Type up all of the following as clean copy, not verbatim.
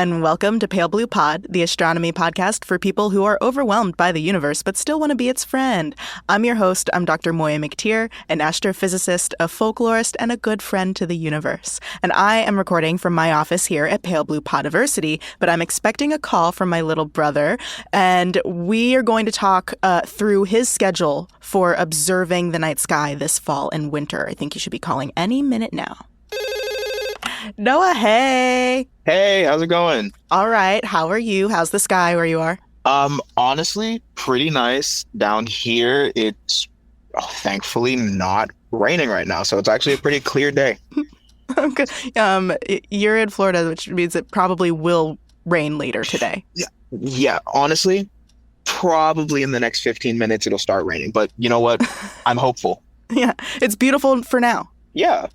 and welcome to Pale Blue Pod, the astronomy podcast for people who are overwhelmed by the universe but still want to be its friend. I'm your host. I'm Dr. Moiya McTier, an astrophysicist, a folklorist, and a good friend to the universe. And I am recording from my office here at Pale Blue Podiversity, but I'm expecting a call from my little brother, and we are going to talk through his schedule for observing the night sky this fall and winter. I think he should be calling any minute now. Noah, hey. Hey, how's it going? All right. How are you? How's the sky where you are? Honestly, pretty nice. Down here, it's thankfully not raining right now, so it's actually a pretty clear day. Okay. You're in Florida, which means it probably will rain later today. Yeah, honestly, probably in the next 15 minutes it'll start raining, but you know what? I'm hopeful. Yeah, it's beautiful for now. Yeah.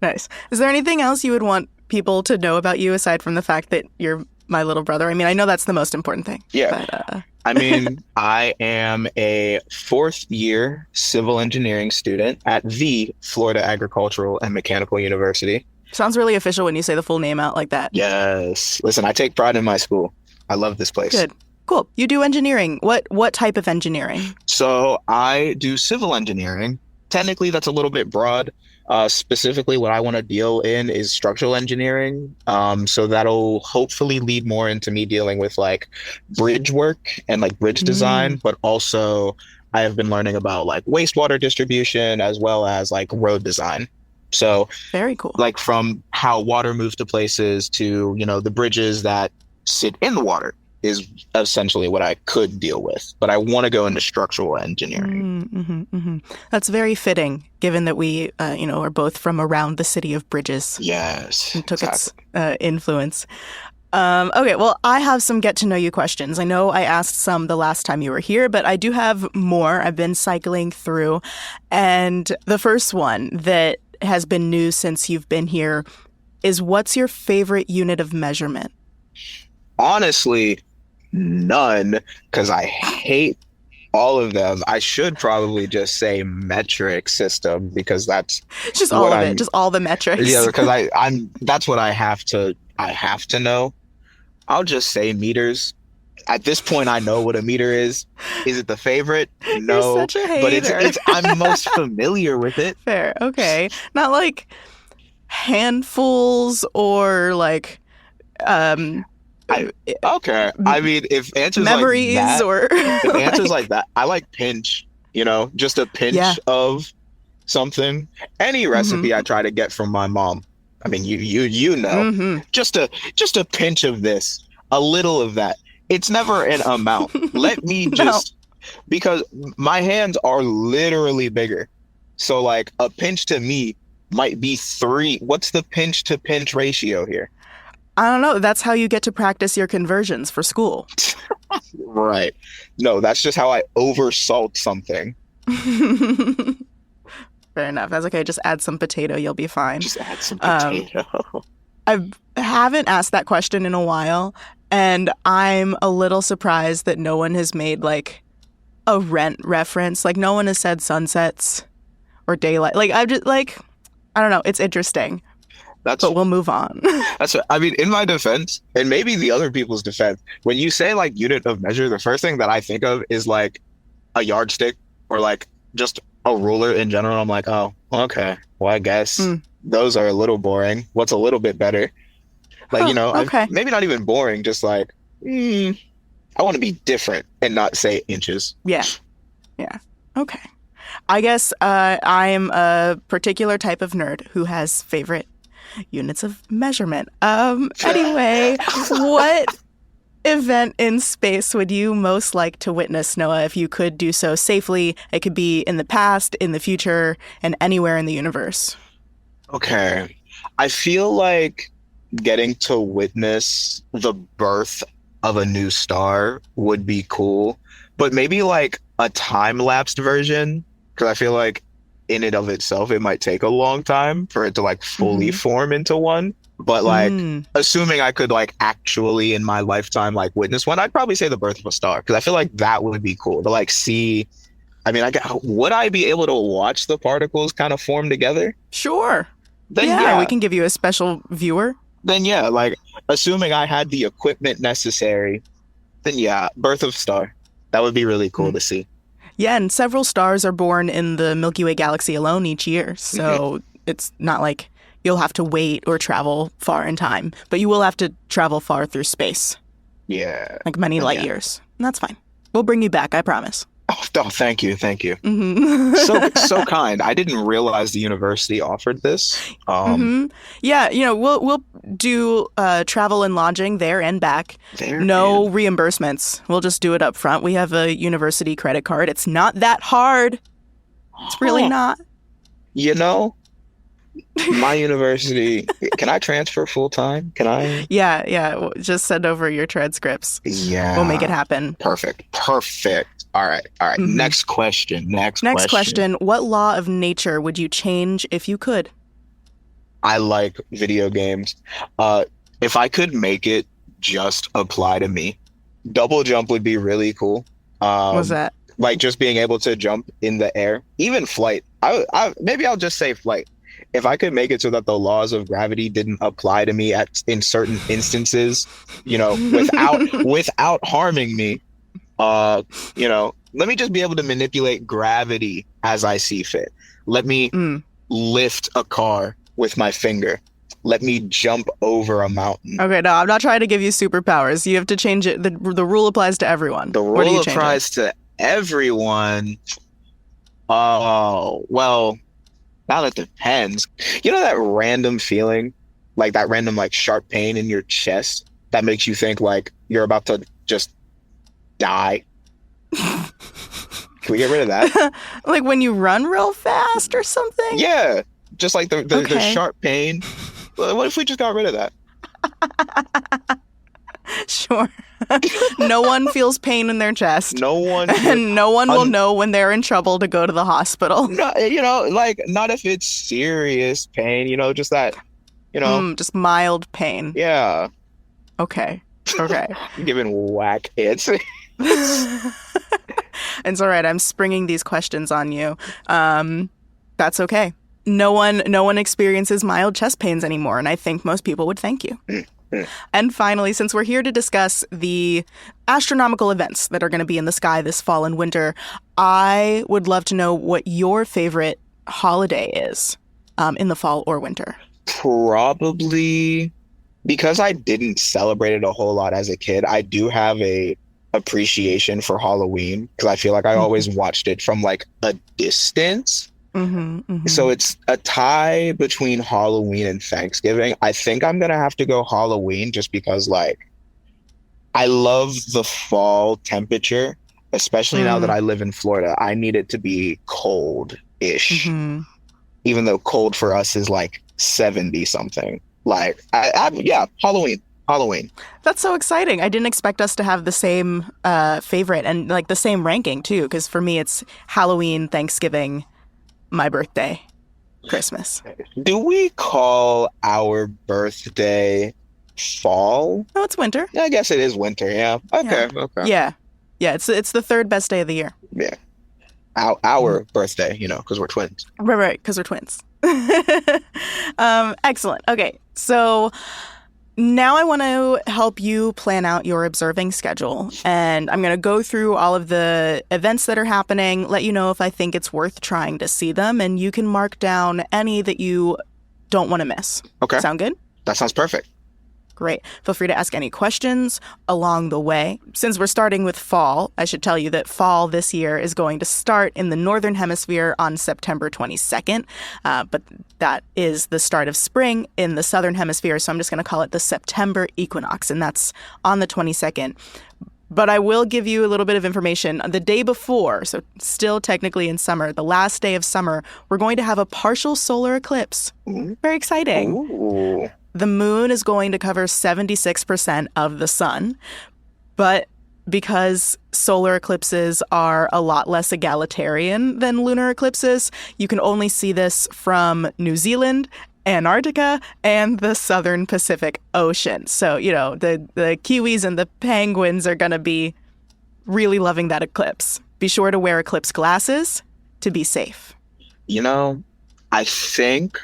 Nice. Is there anything else you would want people to know about you aside from the fact that you're my little brother? I mean, I know that's the most important thing. Yeah. But, I mean, I am a fourth year civil engineering student at the Florida Agricultural and Mechanical University. Sounds really official when you say the full name out like that. Yes. Listen, I take pride in my school. I love this place. Good. Cool. You do engineering. What type of engineering? So I do civil engineering. Technically, that's a little bit broad. Specifically, what I want to deal in is structural engineering. So that'll hopefully lead more into me dealing with like bridge work and like bridge design, but also I have been learning about like wastewater distribution as well as like road design. So very cool. Like from how water moves to places to, you know, the bridges that sit in the water is essentially what I could deal with, but I want to go into structural engineering. That's very fitting, given that we, are both from around the city of bridges. Yes, and took exactly. Its influence. Okay, well, I have some get-to-know-you questions. I know I asked some the last time you were here, but I do have more. I've been cycling through, and the first one that has been new since you've been here is, what's your favorite unit of measurement? Honestly, none, because I hate all of them. I should probably just say metric system, because that's just all of it, just all the metrics. Yeah, because that's what I have to know. I'll just say meters. At this point, I know what a meter is. Is it the favorite? No, you're such a hater. But it's I'm most familiar with it. Fair, okay, not like handfuls or like okay. I mean, if answers memories like that, or if answers like that, I like pinch. You know, just a pinch of something. Any recipe I try to get from my mom. I mean, you know, just a pinch of this, a little of that. It's never an amount. Let me just because my hands are literally bigger. So like a pinch to me might be 3. What's the pinch to pinch ratio here? I don't know. That's how you get to practice your conversions for school. Right. No, that's just how I oversalt something. Fair enough. That's okay. Just add some potato. You'll be fine. Just add some potato. I haven't asked that question in a while, and I'm a little surprised that no one has made like a Rent reference. Like no one has said sunsets or daylight. Like I'm just like, I don't know. It's interesting. But we'll move on. I mean, in my defense, and maybe the other people's defense, when you say like unit of measure, the first thing that I think of is like a yardstick or like just a ruler in general. I'm like, oh, okay. Well, I guess those are a little boring. What's a little bit better? Like, okay. Maybe not even boring, just like, I want to be different and not say inches. Yeah. Yeah. Okay. I guess I'm a particular type of nerd who has favorite units of measurement. Anyway, what event in space would you most like to witness, Noah, if you could do so safely? It could be in the past, in the future, and anywhere in the universe. Okay. I feel like getting to witness the birth of a new star would be cool, but maybe like a time-lapsed version, because I feel like in and of itself, it might take a long time for it to like fully form into one. But like, assuming I could like actually in my lifetime like witness one, I'd probably say the birth of a star, because I feel like that would be cool to like see. I mean, would I be able to watch the particles kind of form together? Sure. Then, yeah, we can give you a special viewer. then yeah, like assuming I had the equipment necessary, then yeah, birth of star. That would be really cool Mm. to see. Yeah, and several stars are born in the Milky Way galaxy alone each year. Mhm. So it's not like you'll have to wait or travel far in time, but you will have to travel far through space, Yeah. like many And light yeah. years. And that's fine. We'll bring you back, I promise. Oh, thank you, thank you. Mm-hmm. So kind. I didn't realize the university offered this. Mm-hmm. Yeah, we'll do travel and lodging there and back. There No and reimbursements. We'll just do it up front. We have a university credit card. It's not that hard. It's really Huh. not. You know, my university. Can I transfer full time? Can I? Yeah. Just send over your transcripts. Yeah. We'll make it happen. Perfect. All right. Mhm. Next question. Next question. What law of nature would you change if you could? I like video games. If I could make it just apply to me, double jump would be really cool. What's that? Like just being able to jump in the air, even flight. Maybe I'll just say flight. If I could make it so that the laws of gravity didn't apply to me in certain instances, without harming me, let me just be able to manipulate gravity as I see fit. Let me lift a car with my finger. Let me jump over a mountain. Okay, no, I'm not trying to give you superpowers. You have to change it. The rule applies to everyone. The Where do rule you change applies to everyone. Oh, well, now that depends. You know that random feeling, like that random like sharp pain in your chest that makes you think like you're about to just die? Can we get rid of that? Like when you run real fast or something? Yeah, just like the Okay. sharp pain. What if we just got rid of that? Sure. No one feels pain in their chest. No one, And no one will know when they're in trouble to go to the hospital. no, like not if it's serious pain. Just that, Just mild pain. yeah, Okay. giving whack hits. It's all right. I'm springing these questions on you. That's okay. No one experiences mild chest pains anymore, and I think most people would thank you. And finally, since we're here to discuss the astronomical events that are going to be in the sky this fall and winter, I would love to know what your favorite holiday is in the fall or winter. Probably because I didn't celebrate it a whole lot as a kid. I do have a appreciation for Halloween because I feel like I always watched it from like a distance. So it's a tie between Halloween and Thanksgiving. I think I'm gonna have to go Halloween just because like I love the fall temperature, especially now that I live in Florida. I need it to be cold-ish, even though cold for us is like 70 something. Like yeah, Halloween. That's so exciting. I didn't expect us to have the same favorite and like the same ranking too, because for me it's Halloween, Thanksgiving, my birthday, Christmas. Do we call our birthday fall? No, it's winter. I guess it is winter. Yeah. Okay. Yeah. It's the third best day of the year. Yeah. Our birthday, because we're twins. Right, because we're twins. Excellent. Okay, so now I want to help you plan out your observing schedule, and I'm going to go through all of the events that are happening, let you know if I think it's worth trying to see them, and you can mark down any that you don't want to miss. Okay. Sound good? That sounds perfect. Great. Feel free to ask any questions along the way. Since we're starting with fall, I should tell you that fall this year is going to start in the Northern Hemisphere on September 22nd, but that is the start of spring in the Southern Hemisphere, so I'm just going to call it the September equinox, and that's on the 22nd. But I will give you a little bit of information. The day before, so still technically in summer, the last day of summer, we're going to have a partial solar eclipse. Very exciting. Ooh. The moon is going to cover 76% of the sun, but because solar eclipses are a lot less egalitarian than lunar eclipses, you can only see this from New Zealand, Antarctica, and the southern Pacific Ocean. So, the Kiwis and the penguins are going to be really loving that eclipse. Be sure to wear eclipse glasses to be safe. I think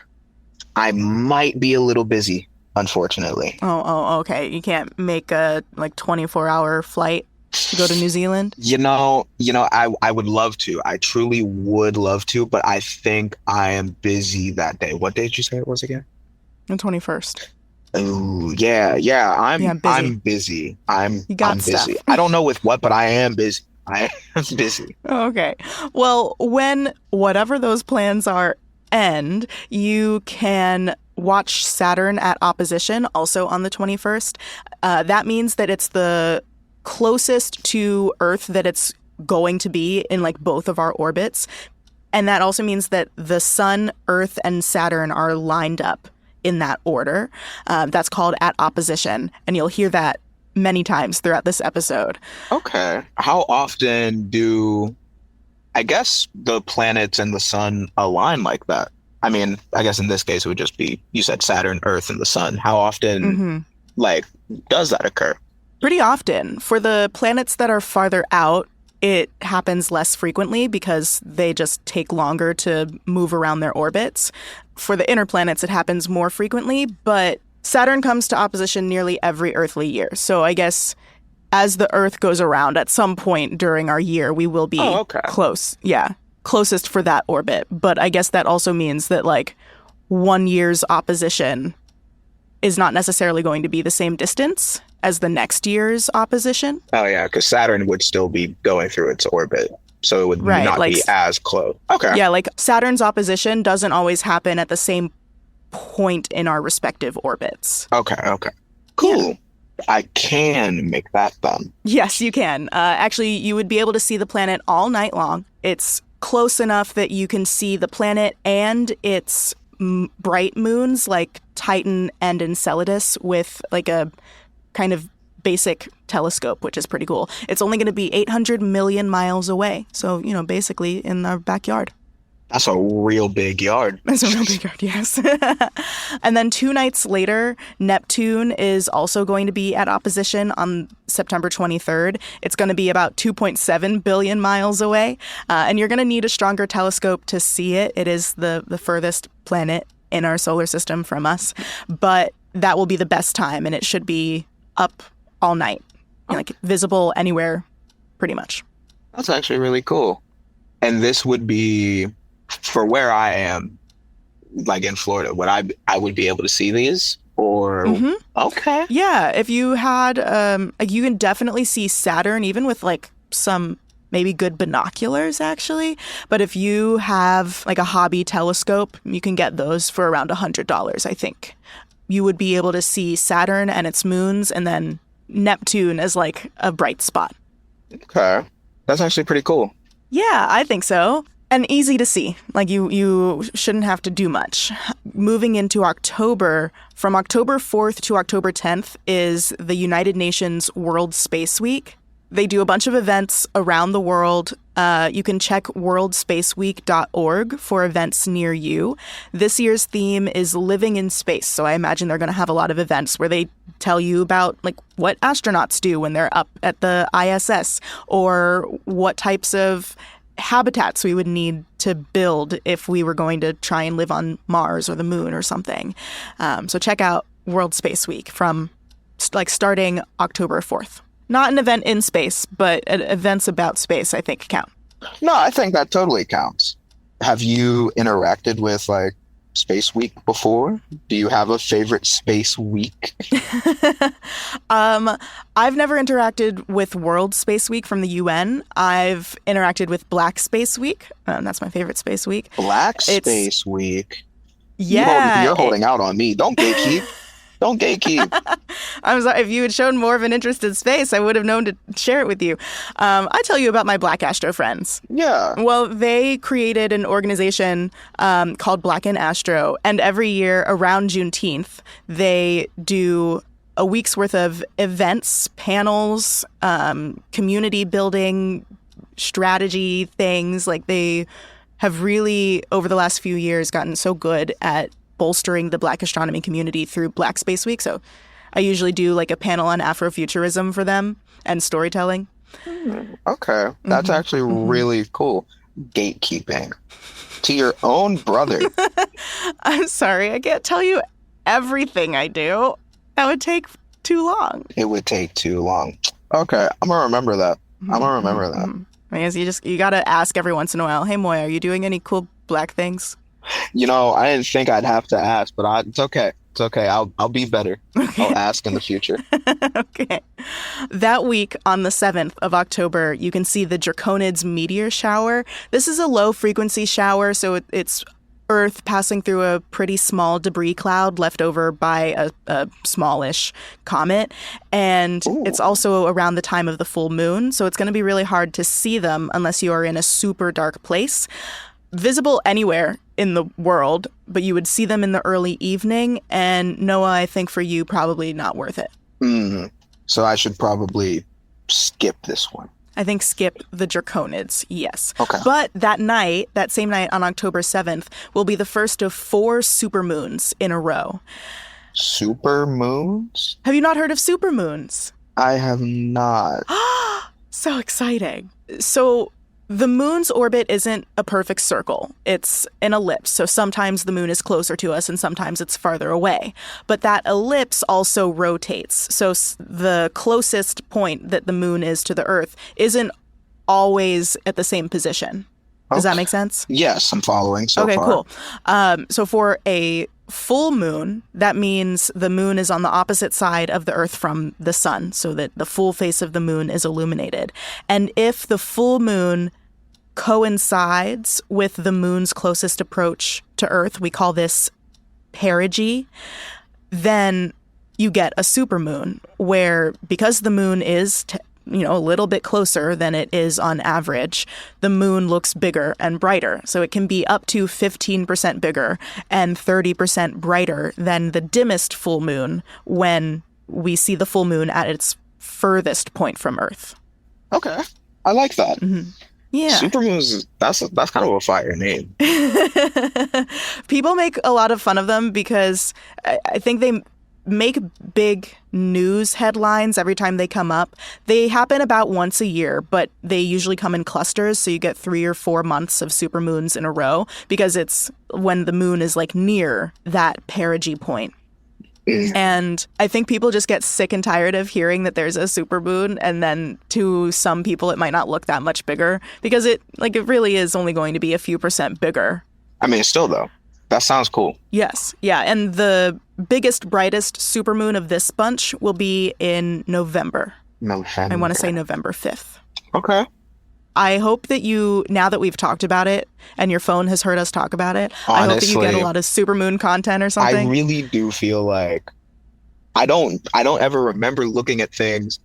I might be a little busy unfortunately. Okay. You can't make a 24-hour flight to go to New Zealand? I would love to. I truly would love to, but I think I am busy that day. What day did you say it was again? The 21st. Oh, yeah. I'm busy. I'm busy. You got I'm stuff. busy. I don't know with what, but I am busy. I am busy. Okay. Well, when whatever those plans are end, you can watch Saturn at opposition also on the 21st. That means that it's the closest to Earth that it's going to be in both of our orbits. And that also means that the Sun, Earth, and Saturn are lined up in that order. That's called at opposition. And you'll hear that many times throughout this episode. Okay. How often do, I guess, the planets and the sun align like that? I mean, I guess in this case it would just be, you said Saturn, Earth, and the sun. How often, does that occur? Pretty often. For the planets that are farther out, it happens less frequently because they just take longer to move around their orbits. For the inner planets, it happens more frequently, but Saturn comes to opposition nearly every earthly year. So I guess as the Earth goes around, at some point during our year, we will be close. Yeah, closest for that orbit. But I guess that also means that 1 year's opposition is not necessarily going to be the same distance as the next year's opposition. Oh, yeah, because Saturn would still be going through its orbit. So it would not be as close. Okay. Yeah, Saturn's opposition doesn't always happen at the same point in our respective orbits. Okay. Cool. Yeah. I can make that then. Yes, you can. Actually, you would be able to see the planet all night long. It's close enough that you can see the planet and its bright moons like Titan and Enceladus with a kind of basic telescope, which is pretty cool. It's only going to be 800 million miles away. So, basically in our backyard. That's a real big yard. That's a real big yard, yes. And then 2 nights later, Neptune is also going to be at opposition on September 23rd. It's going to be about 2.7 billion miles away. And you're going to need a stronger telescope to see it. It is the furthest planet in our solar system from us. But that will be the best time, and it should be up all night, visible anywhere, pretty much. That's actually really cool. And this would be, for where I am, in Florida, I would be able to see these? Or Okay. Yeah, if you had, you can definitely see Saturn, even with some maybe good binoculars, actually. But if you have a hobby telescope, you can get those for around $100, I think. You would be able to see Saturn and its moons, and then Neptune as a bright spot. Okay. That's actually pretty cool. Yeah, I think so. And easy to see. You shouldn't have to do much. Moving into October, from October 4th to October 10th is the United Nations World Space Week. They do a bunch of events around the world. You can check worldspaceweek.org for events near you. This year's theme is living in space. So I imagine they're going to have a lot of events where they tell you about what astronauts do when they're up at the ISS, or what types of habitats we would need to build if we were going to try and live on Mars or the moon or something. So check out World Space Week from starting October 4th. Not an event in space, but events about space, I think, count. No, I think that totally counts. Have you interacted with Space Week before? Do you have a favorite Space Week? I've never interacted with World Space Week from the UN. I've interacted with Black Space Week. That's my favorite Space Week. Black Space Week? Yeah. You're holding out on me. Don't gatekeep. Don't gatekeep. I'm sorry. If you had shown more of an interest in space, I would have known to share it with you. I tell you about my Black Astro friends. Yeah. Well, they created an organization called Black and Astro, and every year around Juneteenth, they do a week's worth of events, panels, community building, strategy things. They have really, over the last few years, gotten so good at bolstering the Black astronomy community through Black Space Week. So I usually do a panel on Afrofuturism for them and storytelling. Okay. That's actually really cool. Gatekeeping to your own brother. I'm sorry. I can't tell you everything I do, that would take too long. It would take too long. Okay, I'm gonna remember that. I'm gonna remember that. I guess you gotta ask every once in a while, hey, Moiya, are you doing any cool black things? You know, I didn't think I'd have to ask, but it's okay. It's okay. I'll be better. Okay. I'll ask in the future. Okay. That week, on the 7th of October, you can see the Draconids meteor shower. This is a low-frequency shower, so it's Earth passing through a pretty small debris cloud left over by a smallish comet. And It's also around the time of the full moon, so it's going to be really hard to see them unless you are in a super dark place. Visible anywhere in the world, but you would see them in the early evening. And Noah, I think for you, probably not worth it. So I should probably skip this one. I think skip the Draconids, yes. Okay. But that same night on October 7th, will be the first of 4 supermoons in a row. Supermoons? Have you not heard of supermoons? I have not. So exciting. So the moon's orbit isn't a perfect circle. It's an ellipse. So sometimes the moon is closer to us and sometimes it's farther away. But that ellipse also rotates. So the closest point that the moon is to the Earth isn't always at the same position. Does that make sense? Yes, I'm following so okay, far. Cool. So for a full moon, that means the moon is on the opposite side of the Earth from the sun, so that the full face of the moon is illuminated. And if the full moon coincides with the moon's closest approach to Earth, we call this perigee, then you get a supermoon, where because the moon is a little bit closer than it is on average, the moon looks bigger and brighter. So it can be up to 15% bigger and 30% brighter than the dimmest full moon when we see the full moon at its furthest point from Earth. Okay. I like that. Mm-hmm. Yeah. Supermoons, that's kind of a fire name. People make a lot of fun of them because I think they make big news headlines every time they come up. They happen about once a year, but they usually come in clusters, so you get 3 or 4 months of supermoons in a row because it's when the moon is like near that perigee point. And I think people just get sick and tired of hearing that there's a supermoon, and then to some people it might not look that much bigger because it really is only going to be a few percent bigger. I mean, still though, that sounds cool. Yes. Yeah. And the biggest, brightest supermoon of this bunch will be in November. November. I want to say November 5th. Okay. I hope that now that we've talked about it and your phone has heard us talk about it, honestly, I hope that you get a lot of supermoon content or something. I really do feel like I don't ever remember looking at things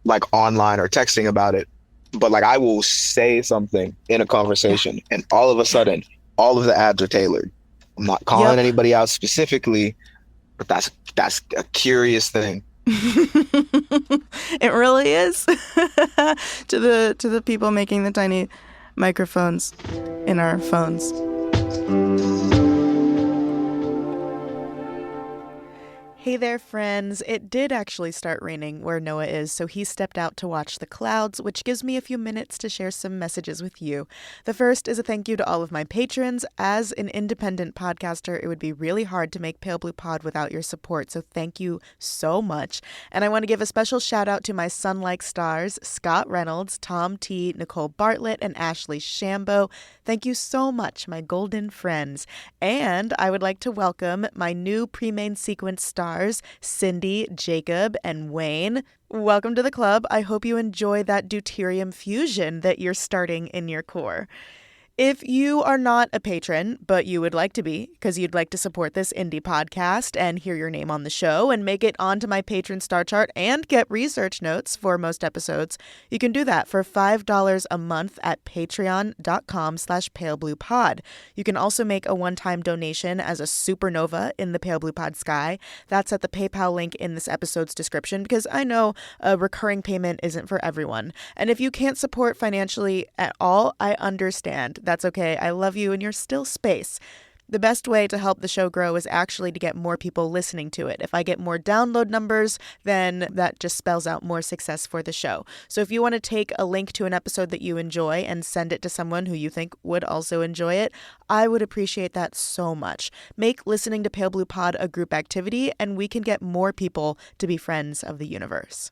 like online or texting about it, but like I will say something in a conversation and all of a sudden all of the ads are tailored. I'm not calling anybody out specifically, but that's a curious thing. It really is. to the people making the tiny microphones in our phones. Hey there, friends. It did actually start raining where Noah is, so he stepped out to watch the clouds, which gives me a few minutes to share some messages with you. The first is a thank you to all of my patrons. As an independent podcaster, it would be really hard to make Pale Blue Pod without your support, so thank you so much. And I want to give a special shout out to my sun-like stars, Scott Reynolds, Tom T., Nicole Bartlett, and Ashley Shambo. Thank you so much, my golden friends. And I would like to welcome my new pre-main sequence stars, Cindy, Jacob, and Wayne. Welcome to the club. I hope you enjoy that deuterium fusion that you're starting in your core. If you are not a patron, but you would like to be, because you'd like to support this indie podcast and hear your name on the show and make it onto my patron star chart and get research notes for most episodes, you can do that for $5 a month at patreon.com/palebluepod. You can also make a one-time donation as a supernova in the Pale Blue Pod sky. That's at the PayPal link in this episode's description, because I know a recurring payment isn't for everyone. And if you can't support financially at all, I understand. That's okay. I love you and you're still space. The best way to help the show grow is actually to get more people listening to it. If I get more download numbers, then that just spells out more success for the show. So if you want to take a link to an episode that you enjoy and send it to someone who you think would also enjoy it, I would appreciate that so much. Make listening to Pale Blue Pod a group activity, and we can get more people to be friends of the universe.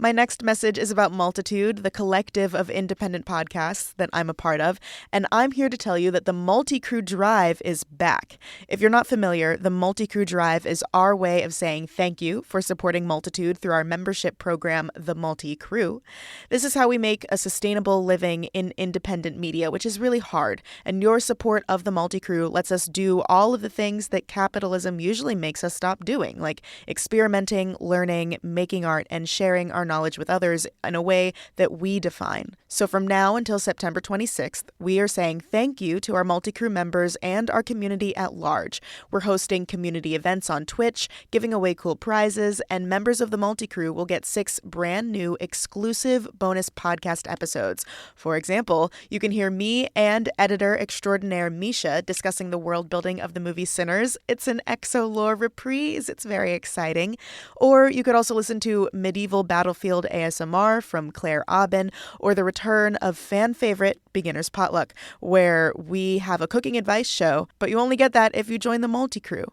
My next message is about Multitude, the collective of independent podcasts that I'm a part of, and I'm here to tell you that the Multi-Crew Drive is back. If you're not familiar, the Multi-Crew Drive is our way of saying thank you for supporting Multitude through our membership program, The Multi-Crew. This is how we make a sustainable living in independent media, which is really hard, and your support of the Multi-Crew lets us do all of the things that capitalism usually makes us stop doing, like experimenting, learning, making art, and sharing our knowledge with others in a way that we define. So from now until September 26th, we are saying thank you to our Multi-Crew members and our community at large. We're hosting community events on Twitch, giving away cool prizes, and members of the Multi-Crew will get 6 brand new exclusive bonus podcast episodes. For example, you can hear me and editor extraordinaire Misha discussing the world building of the movie Sinners. It's an exo-lore reprise. It's very exciting. Or you could also listen to Medieval Battlefield ASMR from Claire Aubin, or the return of fan favorite Beginner's Potluck, where we have a cooking advice show, but you only get that if you join the Multi-Crew.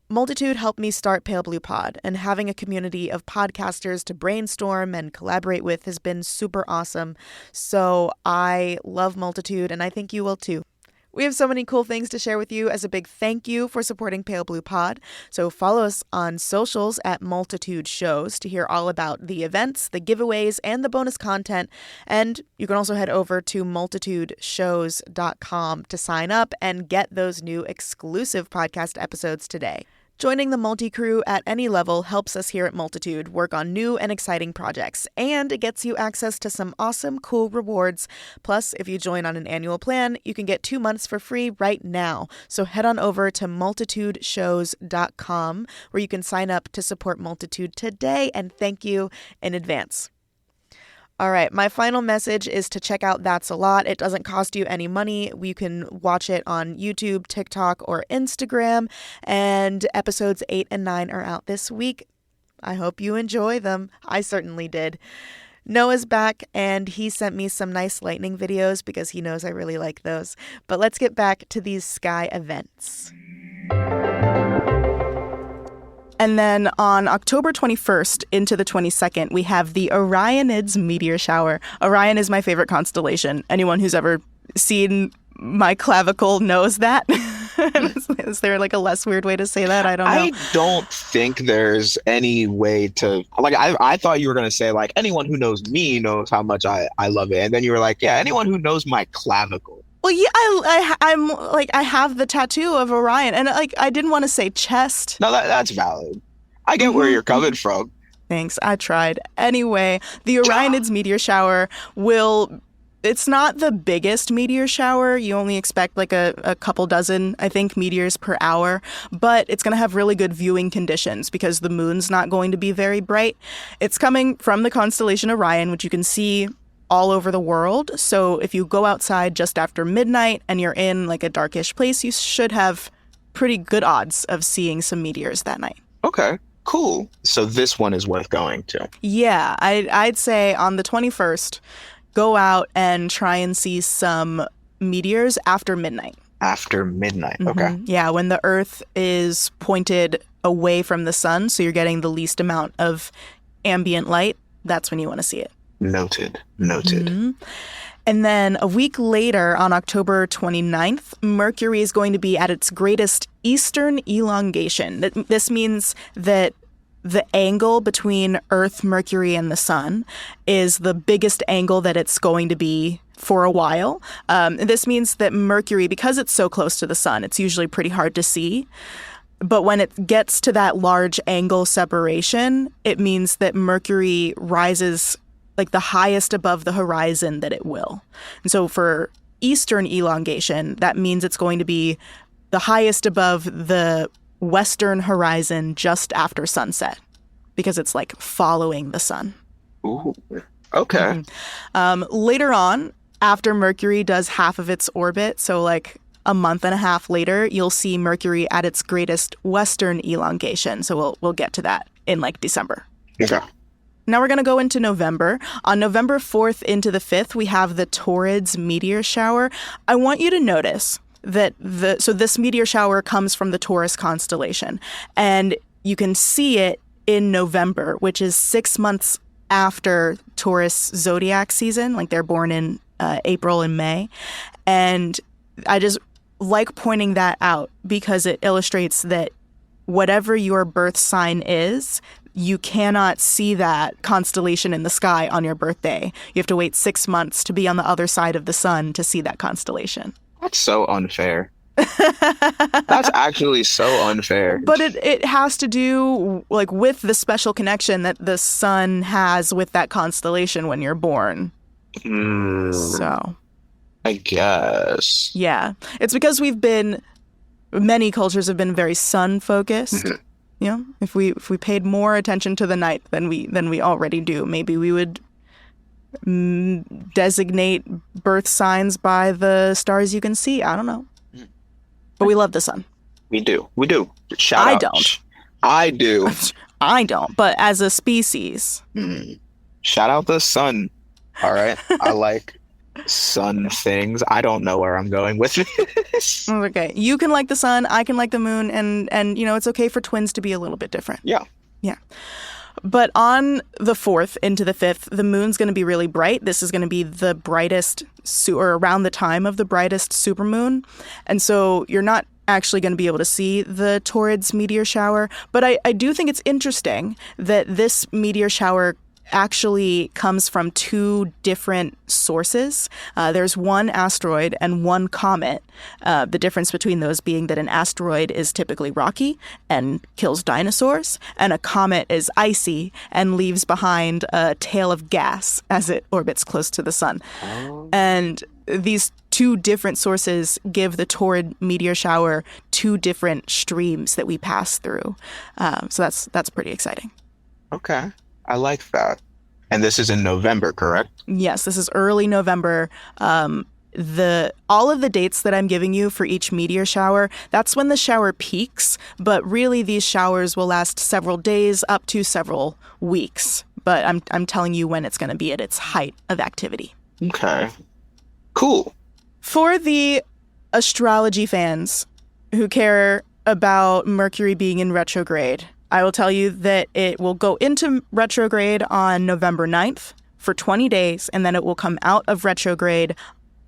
Multitude helped me start Pale Blue Pod, and having a community of podcasters to brainstorm and collaborate with has been super awesome. So I love Multitude, and I think you will too. We have so many cool things to share with you as a big thank you for supporting Pale Blue Pod. So follow us on socials at Multitude Shows to hear all about the events, the giveaways, and the bonus content. And you can also head over to multitudeshows.com to sign up and get those new exclusive podcast episodes today. Joining the Multi-Crew at any level helps us here at Multitude work on new and exciting projects, and it gets you access to some awesome, cool rewards. Plus, if you join on an annual plan, you can get 2 months for free right now. So head on over to multitudeshows.com, where you can sign up to support Multitude today, and thank you in advance. All right, my final message is to check out That's a Lot. It doesn't cost you any money. You can watch it on YouTube, TikTok, or Instagram. And episodes 8 and 9 are out this week. I hope you enjoy them. I certainly did. Noah's back, and he sent me some nice lightning videos because he knows I really like those. But let's get back to these sky events. And then on October 21st into the 22nd, we have the Orionids meteor shower. Orion is my favorite constellation. Anyone who's ever seen my clavicle knows that. Is there like a less weird way to say that? I don't know. I don't think there's any way to, like, I thought you were going to say, like, anyone who knows me knows how much I love it. And then you were like, yeah, anyone who knows my clavicle. Well, yeah, I'm like, I have the tattoo of Orion, and like, I didn't want to say chest. No, that's valid. I get where you're coming from. Thanks, I tried. Anyway, the Orionids meteor shower it's not the biggest meteor shower. You only expect like a couple dozen, I think, meteors per hour, but it's going to have really good viewing conditions because the moon's not going to be very bright. It's coming from the constellation Orion, which you can see all over the world. So if you go outside just after midnight and you're in like a darkish place, you should have pretty good odds of seeing some meteors that night. Okay, cool. So this one is worth going to. Yeah, I'd say on the 21st, go out and try and see some meteors after midnight. After midnight, okay. Yeah, when the Earth is pointed away from the sun, so you're getting the least amount of ambient light, that's when you want to see it. Noted. And then a week later, on October 29th, Mercury is going to be at its greatest eastern elongation. This means that the angle between Earth, Mercury, and the sun is the biggest angle that it's going to be for a while. This means that Mercury, because it's so close to the sun, it's usually pretty hard to see. But when it gets to that large angle separation, it means that Mercury rises like the highest above the horizon that it will. And so for eastern elongation, that means it's going to be the highest above the western horizon just after sunset because it's like following the sun. Ooh, okay. Later on, after Mercury does half of its orbit, so like a month and a half later, you'll see Mercury at its greatest western elongation. So we'll get to that in like December. Okay. Now we're going to go into November. On November 4th into the 5th, we have the Taurids meteor shower. I want you to notice that this meteor shower comes from the Taurus constellation, and you can see it in November, which is 6 months after Taurus zodiac season. Like they're born in April and May. And I just like pointing that out because it illustrates that whatever your birth sign is, you cannot see that constellation in the sky on your birthday. You have to wait 6 months to be on the other side of the sun to see that constellation. That's so unfair. That's actually so unfair. But it has to do like with the special connection that the sun has with that constellation when you're born. So I guess. Yeah. It's because many cultures have been very sun focused. You know, if we paid more attention to the night than we already do, maybe we would designate birth signs by the stars you can see. I don't know. But we love the sun. We do. Shout out. I do. I don't. But as a species. Shout out the sun. All right. I like sun things. I don't know where I'm going with this. Okay. You can like the sun. I can like the moon. And you know, it's okay for twins to be a little bit different. Yeah. Yeah. But on the 4th into the 5th, the moon's going to be really bright. This is going to be the brightest, or around the time of the brightest supermoon. And so you're not actually going to be able to see the Taurids meteor shower. But I do think it's interesting that this meteor shower actually comes from two different sources. There's one asteroid and one comet. The difference between those being that an asteroid is typically rocky and kills dinosaurs, and a comet is icy and leaves behind a tail of gas as it orbits close to the sun. And these two different sources give the Taurid meteor shower two different streams that we pass through. So that's pretty exciting. Okay. I like that. And this is in November, correct? Yes, this is early November. All of the dates that I'm giving you for each meteor shower, that's when the shower peaks. But really, these showers will last several days up to several weeks. But I'm telling you when it's going to be at its height of activity. Okay. Cool. For the astrology fans who care about Mercury being in retrograde, I will tell you that it will go into retrograde on November 9th for 20 days, and then it will come out of retrograde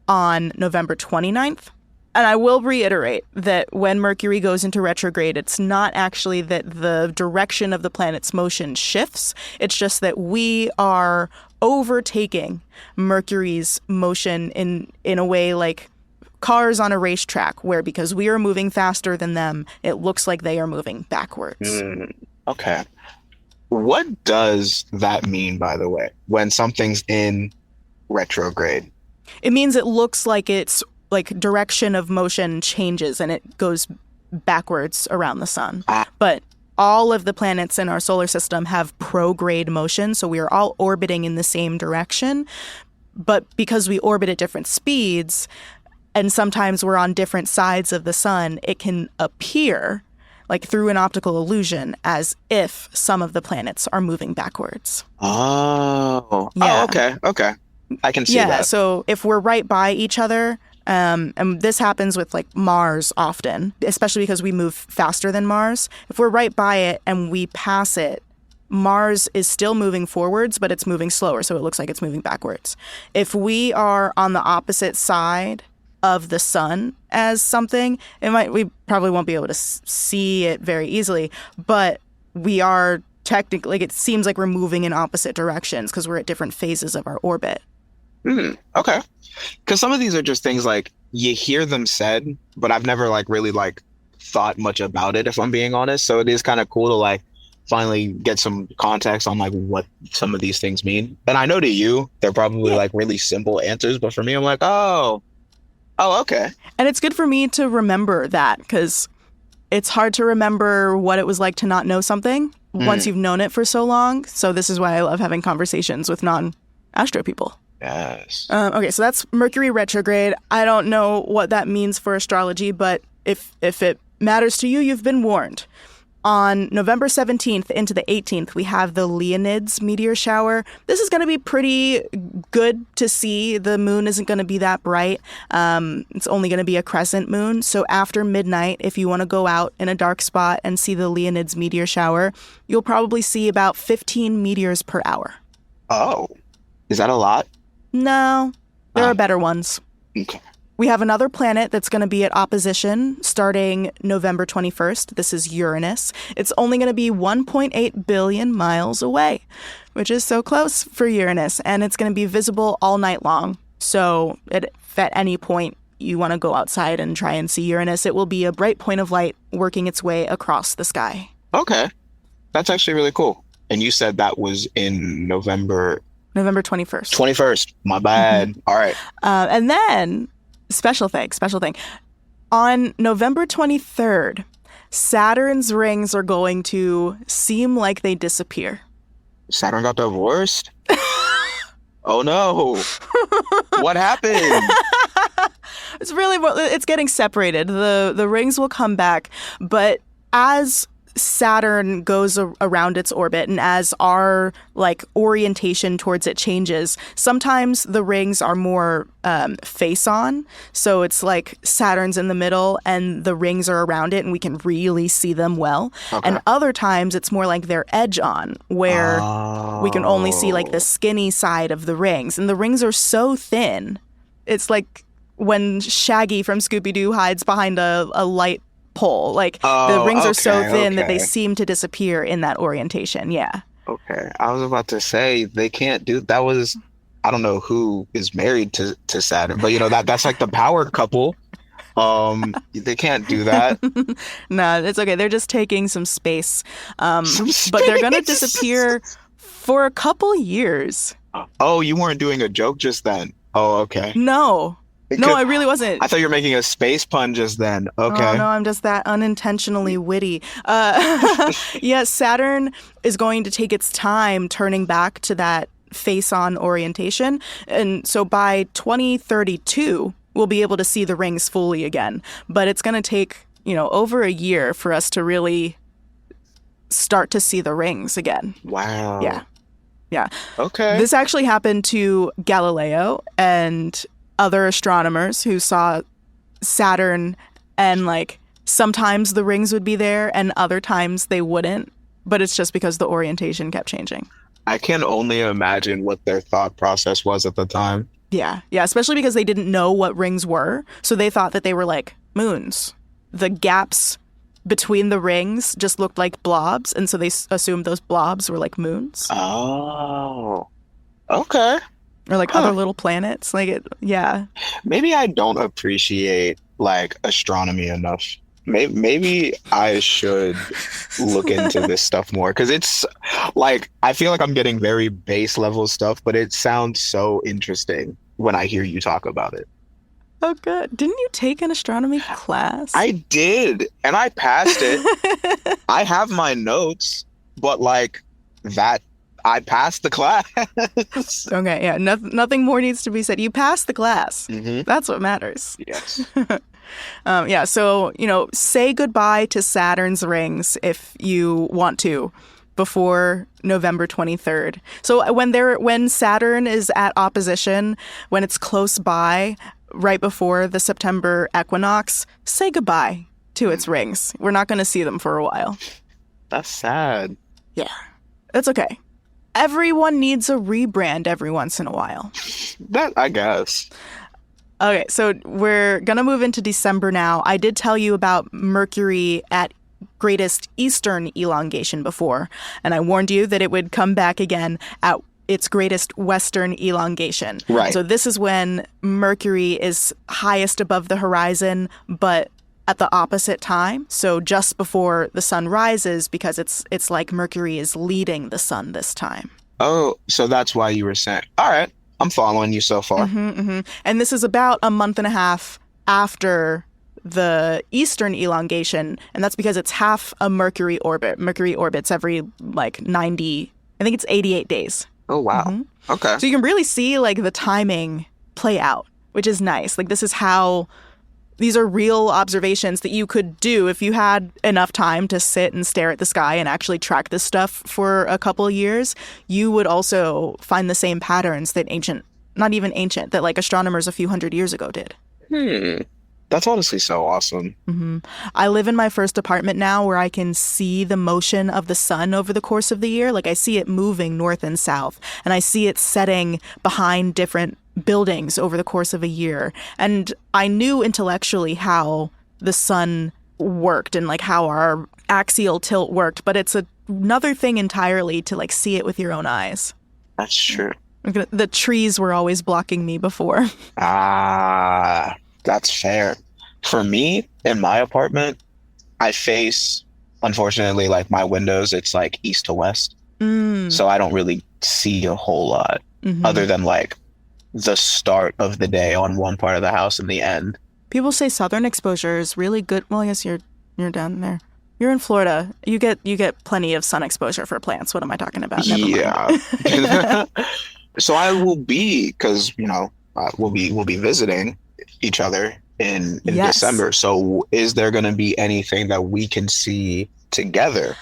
on November 29th. And I will reiterate that when Mercury goes into retrograde, it's not actually that the direction of the planet's motion shifts. It's just that we are overtaking Mercury's motion in a way like cars on a racetrack, where because we are moving faster than them, it looks like they are moving backwards. Okay. What does that mean, by the way, when something's in retrograde? It means it looks like its like direction of motion changes and it goes backwards around the sun. But all of the planets in our solar system have prograde motion, so we are all orbiting in the same direction. But because we orbit at different speeds, and sometimes we're on different sides of the sun, it can appear, like through an optical illusion, as if some of the planets are moving backwards. Oh. Yeah. Oh, okay. I can see that. Yeah, so if we're right by each other, and this happens with like Mars often, especially because we move faster than Mars. If we're right by it and we pass it, Mars is still moving forwards, but it's moving slower, so it looks like it's moving backwards. If we are on the opposite side of the sun as something, we probably won't be able to see it very easily, but we are technically, like, it seems like we're moving in opposite directions because we're at different phases of our orbit. Okay. Because some of these are just things like you hear them said, but I've never like really like thought much about it, if I'm being honest. So it is kind of cool to like finally get some context on like what some of these things mean. And I know to you, they're probably like really simple answers, but for me, I'm like, oh, okay. And it's good for me to remember that because it's hard to remember what it was like to not know something once you've known it for so long. So this is why I love having conversations with non-astro people. Yes. Okay, so that's Mercury retrograde. I don't know what that means for astrology, but if it matters to you, you've been warned. On November 17th into the 18th, we have the Leonids meteor shower. This is going to be pretty good to see. The moon isn't going to be that bright. It's only going to be a crescent moon. So after midnight, if you want to go out in a dark spot and see the Leonids meteor shower, you'll probably see about 15 meteors per hour. Oh, is that a lot? No, there are better ones. Okay. We have another planet that's going to be at opposition starting November 21st. This is Uranus. It's only going to be 1.8 billion miles away, which is so close for Uranus. And it's going to be visible all night long. So if at any point you want to go outside and try and see Uranus, it will be a bright point of light working its way across the sky. Okay. That's actually really cool. And you said that was in November 21st. 21st. My bad. Mm-hmm. All right. And then... Special thing. On November 23rd, Saturn's rings are going to seem like they disappear. Saturn got divorced? Oh no. What happened? It's getting separated. The rings will come back, but as Saturn goes around its orbit and as our orientation towards it changes, sometimes the rings are more face on. So it's like Saturn's in the middle and the rings are around it and we can really see them well. Okay. And other times it's more like they're edge on, where we can only see the skinny side of the rings. And the rings are so thin. It's like when Shaggy from Scooby-Doo hides behind a light pole. The rings are so thin that they seem to disappear in that orientation. Yeah. Okay. I was about to say they can't do that. Was, I don't know who is married to Saturn, but that's like the power couple. They can't do that. No, it's okay. They're just taking some space. But they're gonna disappear for a couple years. Oh, you weren't doing a joke just then. Oh, okay. No, I really wasn't. I thought you were making a space pun just then. Okay. Oh, no, I'm just that unintentionally witty. Yeah, Saturn is going to take its time turning back to that face-on orientation. And so by 2032, we'll be able to see the rings fully again. But it's going to take, over a year for us to really start to see the rings again. Wow. Yeah. Okay. This actually happened to Galileo and other astronomers who saw Saturn, and sometimes the rings would be there and other times they wouldn't, but it's just because the orientation kept changing. I can only imagine what their thought process was at the time. Yeah, especially because they didn't know what rings were, so they thought that they were like moons. The gaps between the rings just looked like blobs, and so they assumed those blobs were like moons. Oh, okay. Or other little planets. Yeah. Maybe I don't appreciate astronomy enough. Maybe I should look into this stuff more, because it's I feel like I'm getting very base level stuff, but it sounds so interesting when I hear you talk about it. Oh, good. Didn't you take an astronomy class? I did, and I passed it. I have my notes, but that. I passed the class. Okay, yeah. Nothing more needs to be said. You passed the class. Mm-hmm. That's what matters. Yes. Yeah, so, say goodbye to Saturn's rings if you want to before November 23rd. So when Saturn is at opposition, when it's close by, right before the September equinox, say goodbye to its rings. We're not going to see them for a while. That's sad. Yeah, it's okay. Everyone needs a rebrand every once in a while. That, I guess. Okay, so we're going to move into December now. I did tell you about Mercury at greatest eastern elongation before, and I warned you that it would come back again at its greatest western elongation. Right. So this is when Mercury is highest above the horizon, but at the opposite time, so just before the sun rises, because it's like Mercury is leading the sun this time. Oh, so that's why you were saying. All right, I'm following you so far. Mm-hmm, mm-hmm. And this is about a month and a half after the eastern elongation, and that's because it's half a Mercury orbit. Mercury orbits every 90, I think it's 88 days. Oh, wow. Okay. So you can really see like the timing play out, which is nice. Like these are real observations that you could do if you had enough time to sit and stare at the sky and actually track this stuff for a couple of years. You would also find the same patterns that that like astronomers a few hundred years ago did. That's honestly so awesome. I live in my first apartment now where I can see the motion of the sun over the course of the year. Like I see it moving north and south, and I see it setting behind different buildings over the course of a year. And I knew intellectually how the sun worked and like how our axial tilt worked, but it's another thing entirely to like see it with your own eyes. That's true. The trees were always blocking me before. That's fair. For me, in my apartment, I face, unfortunately, like my windows, it's like east to west. So I don't really see a whole lot other than like the start of the day on one part of the house and the end. People say southern exposure is really good. Well, I guess you're down there. You're in Florida. You get plenty of sun exposure for plants. What am I talking about? Never mind. So I will be, because we'll be visiting each other in Yes. December. So is there going to be anything that we can see together?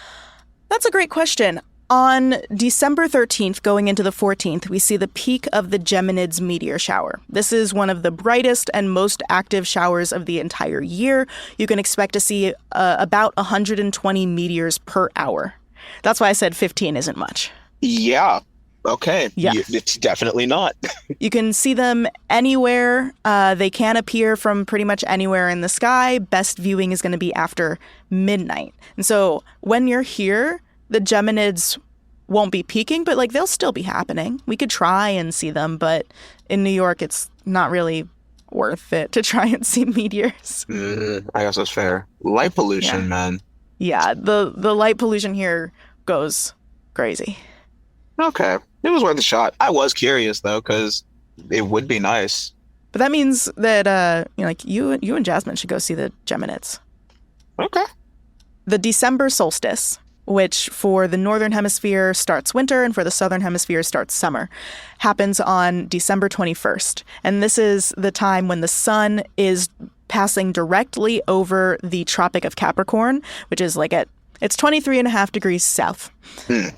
That's a great question. On December 13th, going into the 14th, we see the peak of the Geminids meteor shower. This is one of the brightest and most active showers of the entire year. You can expect to see about 120 meteors per hour. That's why I said 15 isn't much. Yeah. Okay. Yeah. It's definitely not. You can see them anywhere. They can appear from pretty much anywhere in the sky. Best viewing is going to be after midnight. And so when you're here, the Geminids won't be peaking, but like they'll still be happening. We could try and see them, but in New York, it's not really worth it to try and see meteors. I guess that's fair. Light pollution, man. Yeah, the light pollution here goes crazy. Okay. It was worth a shot. I was curious though, because it would be nice. But that means that you and Jasmine should go see the Geminids. Okay. The December solstice, which for the northern hemisphere starts winter and for the southern hemisphere starts summer, happens on December 21st. And this is the time when the sun is passing directly over the Tropic of Capricorn, which is like it's 23.5 degrees south.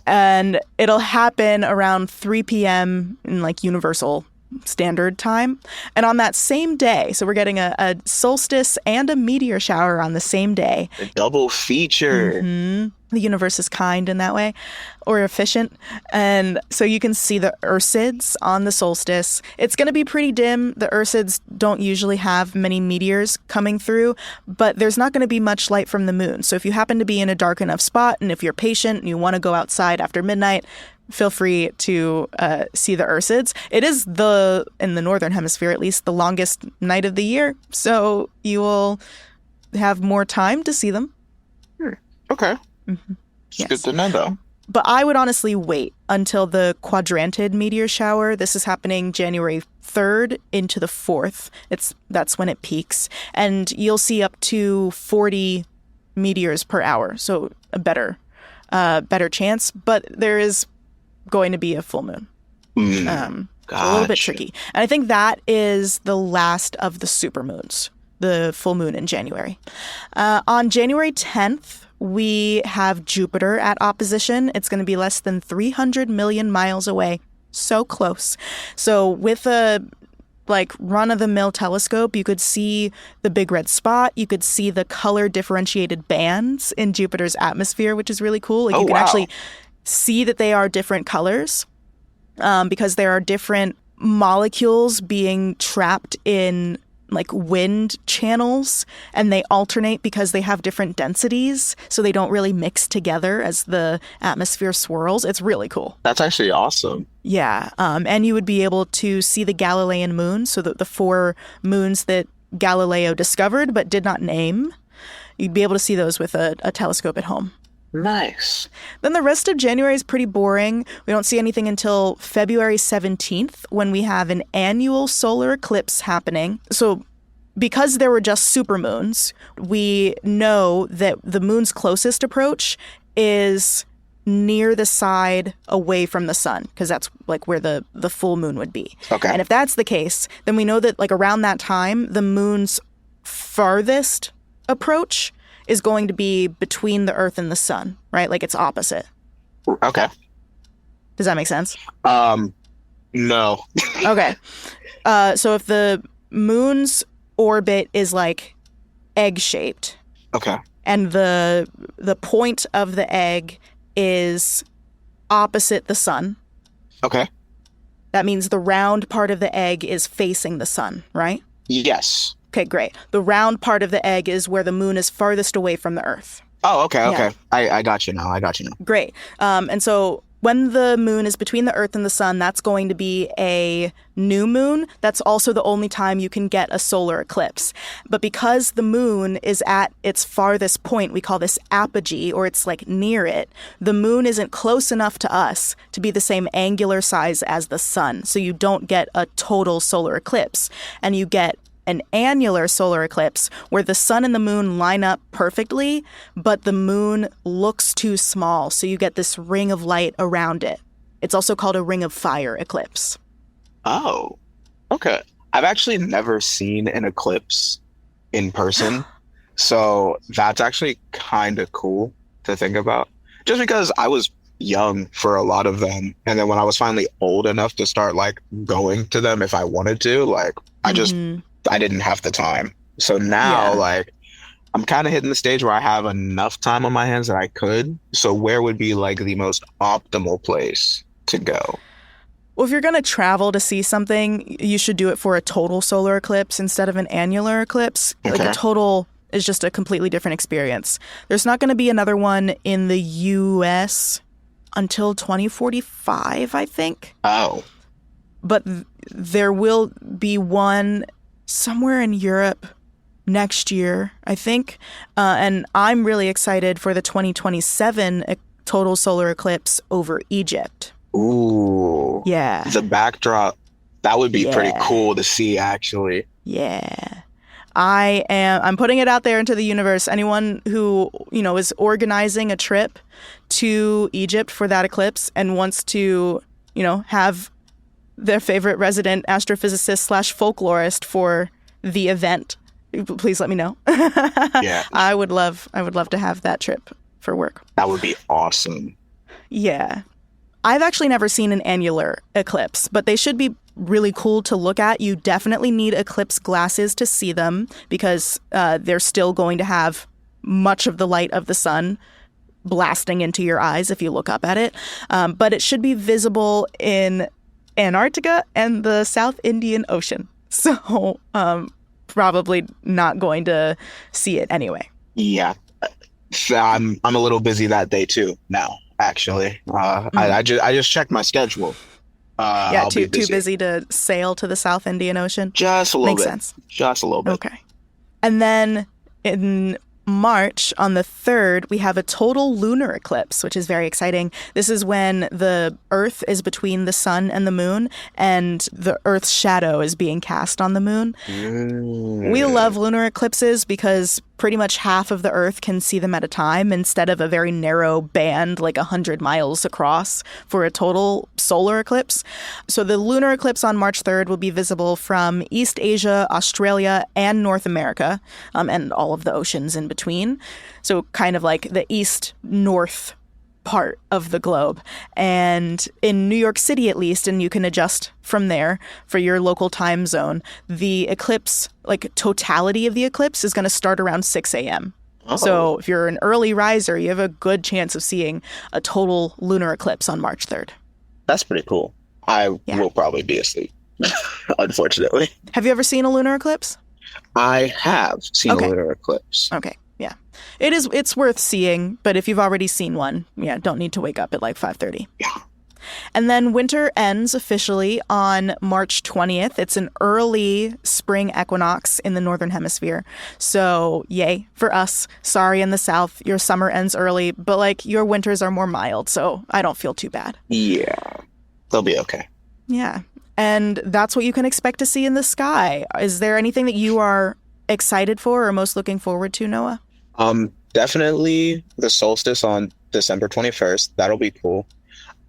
And it'll happen around 3 p.m. in like universal standard time. And on that same day, so we're getting a solstice and a meteor shower on the same day. A double feature. The universe is kind in that way, or efficient. And so you can see the Ursids on the solstice. It's going to be pretty dim. The Ursids don't usually have many meteors coming through, but there's not going to be much light from the moon. So if you happen to be in a dark enough spot, and if you're patient and you want to go outside after midnight, feel free to see the Ursids. It is in the northern hemisphere at least, the longest night of the year. So you will have more time to see them. Okay. It's good to know, though. But I would honestly wait until the quadrantid meteor shower. This is happening January 3rd into the 4th. That's when it peaks. And you'll see up to 40 meteors per hour. So a better chance. But there is going to be a full moon. So a little bit tricky. And I think that is the last of the supermoons, the full moon in January. On January 10th, we have Jupiter at opposition. It's going to be less than 300 million miles away. So close. So with a run-of-the-mill telescope, you could see the big red spot. You could see the color differentiated bands in Jupiter's atmosphere, which is really cool. You can actually see that they are different colors because there are different molecules being trapped in like wind channels, and they alternate because they have different densities, so they don't really mix together as the atmosphere swirls. It's really cool. That's actually awesome. Yeah, and you would be able to see the Galilean moon, so the 4 moons that Galileo discovered but did not name. You'd be able to see those with a telescope at home. Nice. Then the rest of January is pretty boring. We don't see anything until February 17th when we have an annual solar eclipse happening. So because there were just supermoons, we know that the moon's closest approach is near the side away from the sun, because that's like where the full moon would be. Okay. And if that's the case, then we know that like around that time, the moon's farthest approach is going to be between the Earth and the sun, right? Like it's opposite. Okay. Does that make sense? No. Okay. So if the moon's orbit is like egg-shaped, Okay. and the point of the egg is opposite the sun, Okay. that means the round part of the egg is facing the sun, right? Yes. Okay, great. The round part of the egg is where the moon is farthest away from the Earth. Oh, okay. Yeah. I got you now. Great. And so when the moon is between the Earth and the sun, that's going to be a new moon. That's also the only time you can get a solar eclipse. But because the moon is at its farthest point, we call this apogee, or it's like near it, the moon isn't close enough to us to be the same angular size as the sun. So you don't get a total solar eclipse, and you get an annular solar eclipse where the sun and the moon line up perfectly, but the moon looks too small, so you get this ring of light around it. It's also called a ring of fire eclipse. Oh, okay. I've actually never seen an eclipse in person, so that's actually kind of cool to think about. Just because I was young for a lot of them, and then when I was finally old enough to start like going to them if I wanted to, like I didn't have the time. So now, like, I'm kind of hitting the stage where I have enough time on my hands that I could. So where would be, like, the most optimal place to go? Well, if you're going to travel to see something, you should do it for a total solar eclipse instead of an annular eclipse. Okay. Like, a total is just a completely different experience. There's not going to be another one in the U.S. until 2045, I think. Oh. But there will be one somewhere in Europe next year, I think. And I'm really excited for the 2027 total solar eclipse over Egypt. Ooh. Yeah. The backdrop, that would be pretty cool to see, actually. Yeah. I'm putting it out there into the universe. Anyone who, is organizing a trip to Egypt for that eclipse and wants to, have their favorite resident astrophysicist / folklorist for the event, please let me know. Yeah. I would love to have that trip for work. That would be awesome. Yeah. I've actually never seen an annular eclipse, but they should be really cool to look at. You definitely need eclipse glasses to see them because they're still going to have much of the light of the sun blasting into your eyes if you look up at it. But it should be visible in Antarctica and the South Indian Ocean. So probably not going to see it anyway. Yeah. I'm a little busy that day too now, actually. I just checked my schedule. Yeah, too busy to sail to the South Indian Ocean. Just a little bit. Makes sense. Just a little bit. Okay. And then in March, on the 3rd, we have a total lunar eclipse, which is very exciting. This is when the Earth is between the sun and the moon, and the Earth's shadow is being cast on the moon. We love lunar eclipses because pretty much half of the Earth can see them at a time instead of a very narrow band like 100 miles across for a total solar eclipse. So the lunar eclipse on March 3rd will be visible from East Asia, Australia, and North America, and all of the oceans in between. So kind of like the east-north part of the globe. And in New York City, at least, and you can adjust from there for your local time zone, the eclipse, like totality of the eclipse, is going to start around 6 a.m. Oh. So if you're an early riser, you have a good chance of seeing a total lunar eclipse on March 3rd. That's pretty cool. I will probably be asleep, unfortunately. Have you ever seen a lunar eclipse? I have seen a lunar eclipse. Okay. Yeah. It's worth seeing, but if you've already seen one, don't need to wake up at like 5:30. Yeah. And then winter ends officially on March 20th. It's an early spring equinox in the northern hemisphere. So yay for us. Sorry in the south, your summer ends early, but like your winters are more mild, so I don't feel too bad. Yeah. They'll be okay. Yeah. And that's what you can expect to see in the sky. Is there anything that you are excited for or most looking forward to, Noah? Definitely the solstice on December 21st. That'll be cool.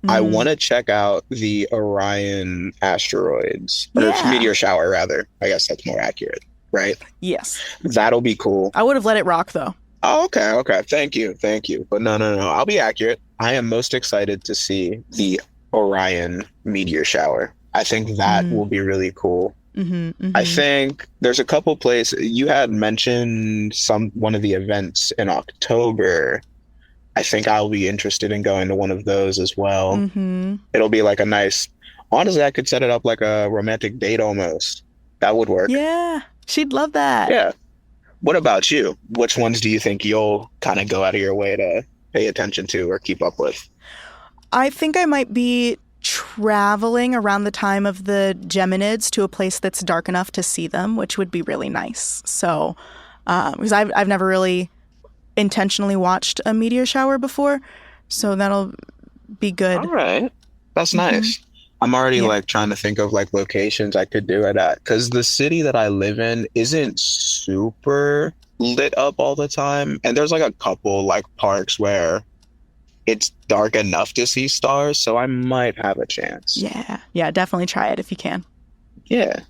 I Mm. want to check out the Orion asteroids, or Yeah. meteor shower, rather. I guess that's more accurate, right? Yes. That'll be cool. I would have let it rock, though. Oh, okay. Thank you. But no. I'll be accurate. I am most excited to see the Orion meteor shower. I think that will be really cool. I think there's a couple places. You had mentioned one of the events in October. I think I'll be interested in going to one of those as well. It'll be like a nice, honestly, I could set it up like a romantic date almost. That would work. Yeah, she'd love that. Yeah. What about you? Which ones do you think you'll kind of go out of your way to pay attention to or keep up with? I think I might be traveling around the time of the Geminids to a place that's dark enough to see them, which would be really nice. So, because I've never really intentionally watched a meteor shower before, so that'll be good. All right. That's nice. I'm already like trying to think of like locations I could do it at, because the city that I live in isn't super lit up all the time, and there's like a couple like parks where it's dark enough to see stars, so I might have a chance. Yeah, definitely try it if you can. Yeah.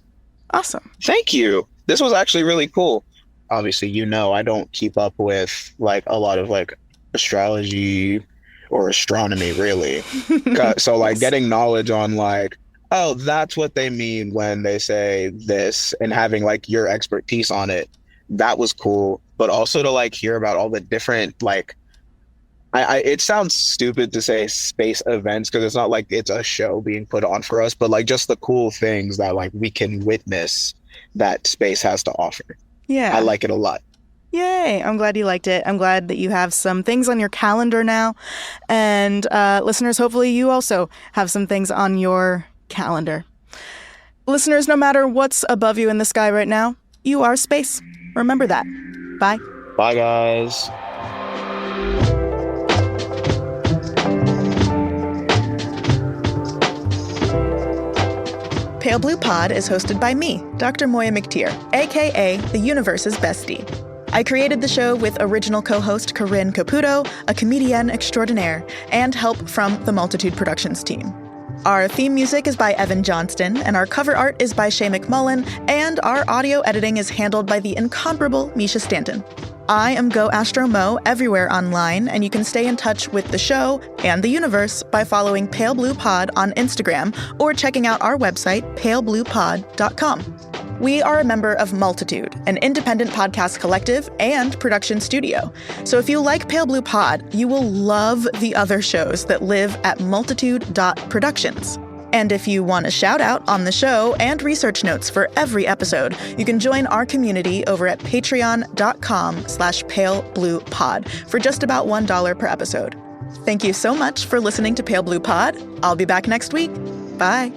Awesome. Thank you. This was actually really cool. Obviously, I don't keep up with like a lot of like astrology or astronomy really. So like getting knowledge on like, oh, that's what they mean when they say this, and having like your expertise on it, that was cool. But also to like hear about all the different like, it sounds stupid to say space events because it's not like it's a show being put on for us, but like just the cool things that like we can witness that space has to offer. Yeah. I like it a lot. Yay. I'm glad you liked it. I'm glad that you have some things on your calendar now. And listeners, hopefully you also have some things on your calendar. Listeners, no matter what's above you in the sky right now, you are space. Remember that. Bye. Bye, guys. Pale Blue Pod is hosted by me, Dr. Moiya McTier, aka the universe's bestie. I created the show with original co-host Corinne Caputo, a comedienne extraordinaire, and help from the Multitude Productions team. Our theme music is by Evan Johnston, and our cover art is by Shay McMullen, and our audio editing is handled by the incomparable Misha Stanton. I am Go Astro Mo everywhere online, and you can stay in touch with the show and the universe by following Pale Blue Pod on Instagram or checking out our website, palebluepod.com. We are a member of Multitude, an independent podcast collective and production studio. So if you like Pale Blue Pod, you will love the other shows that live at multitude.productions. And if you want a shout out on the show and research notes for every episode, you can join our community over at patreon.com/palebluepod for just about $1 per episode. Thank you so much for listening to Pale Blue Pod. I'll be back next week. Bye.